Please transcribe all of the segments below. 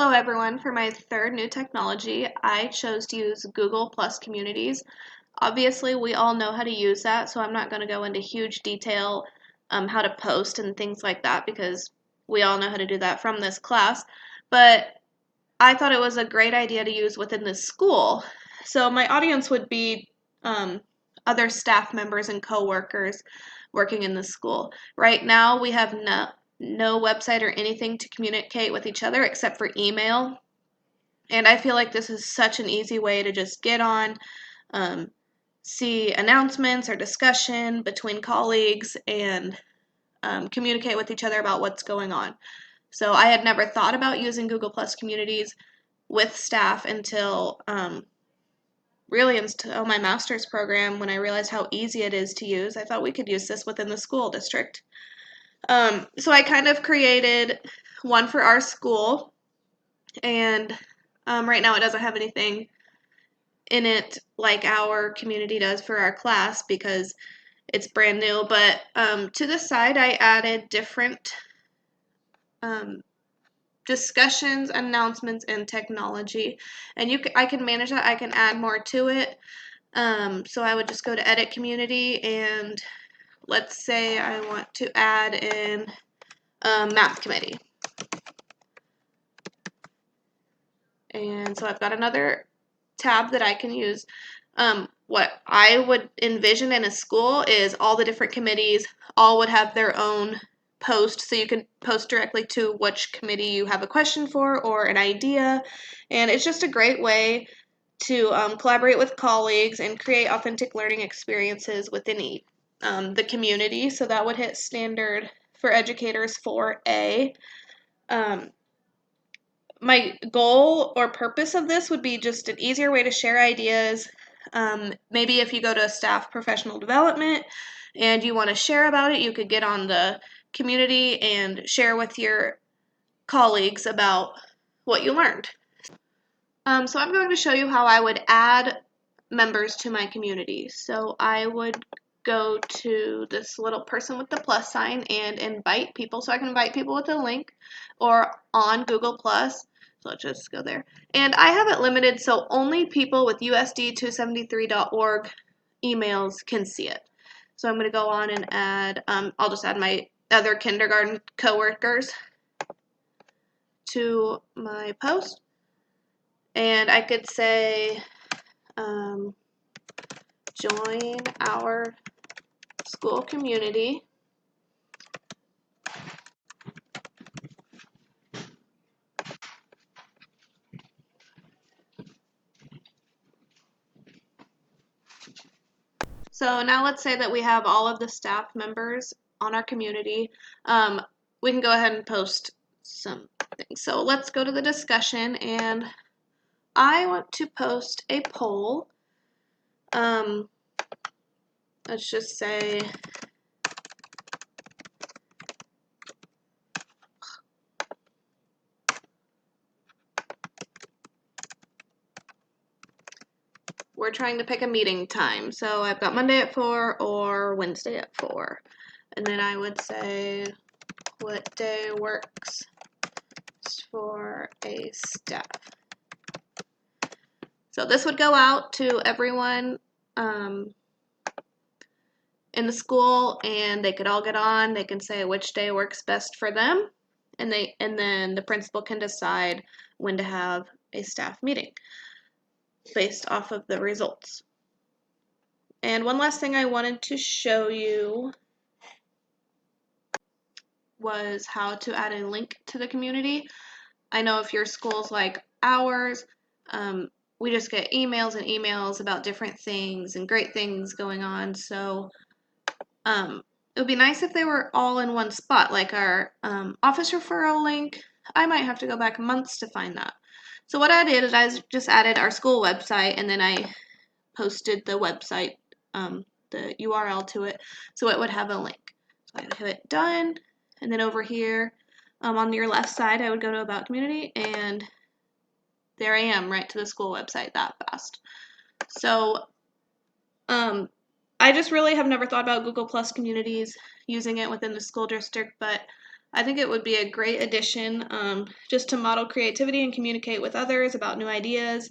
Hello everyone. For my third new technology, I chose to use Google Plus Communities. Obviously, we all know how to use that, so I'm not going to go into huge detail how to post and things like that because we all know how to do that from this class. But I thought it was a great idea to use within the school. So my audience would be other staff members and coworkers working in the school. Right now, we have no website or anything to communicate with each other except for email. And I feel like this is such an easy way to just get on, see announcements or discussion between colleagues, and communicate with each other about what's going on. So I had never thought about using Google Plus Communities with staff until really until my master's program when I realized how easy it is to use. I thought we could use this within the school district. So I kind of created one for our school, and right now it doesn't have anything in it like our community does for our class because it's brand new. But to the side, I added different discussions, announcements, and technology. And I can manage that. I can add more to it. So I would just go to Edit Community, and let's say I want to add in Math Committee. And so I've got another tab that I can use. What I would envision in a school is all the different committees all would have their own post, so you can post directly to which committee you have a question for or an idea. And it's just a great way to collaborate with colleagues and create authentic learning experiences within the community. So that would hit standard for educators 4A. My goal or purpose of this would be just an easier way to share ideas. Maybe if you go to staff professional development and you want to share about it, you could get on the community and share with your colleagues about what you learned. So I'm going to show you how I would add members to my community. So I would go to this little person with the plus sign and invite people. So I can invite people with a link or on Google Plus. So let's just go there. And I have it limited so only people with USD273.org emails can see it. So I'm going to go on and add, I'll just add my other kindergarten coworkers to my post. And I could say, join our school community. So now let's say that we have all of the staff members on our community. We can go ahead and post some things. So let's go to the discussion, and I want to post a poll. Let's just say we're trying to pick a meeting time. So I've got Monday at 4 or Wednesday at 4. And then I would say what day works for a staff. So this would go out to everyone in the school, and they could all get on. They can say which day works best for them, and then the principal can decide when to have a staff meeting based off of the results. And one last thing I wanted to show you was how to add a link to the community. I know if your school's like ours, we just get emails and emails about different things and great things going on. So it would be nice if they were all in one spot, like our office referral link. I might have to go back months to find that. So what I did is I just added our school website, and then I posted the website, the URL to it, so it would have a link. So I hit done, and then over here on your left side, I would go to About Community, and there I am, right to the school website that fast. So I just really have never thought about Google Plus Communities, using it within the school district, but I think it would be a great addition just to model creativity and communicate with others about new ideas,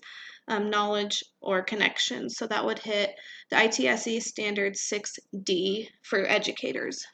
knowledge, or connections. So that would hit the ITSE standard 6D for educators.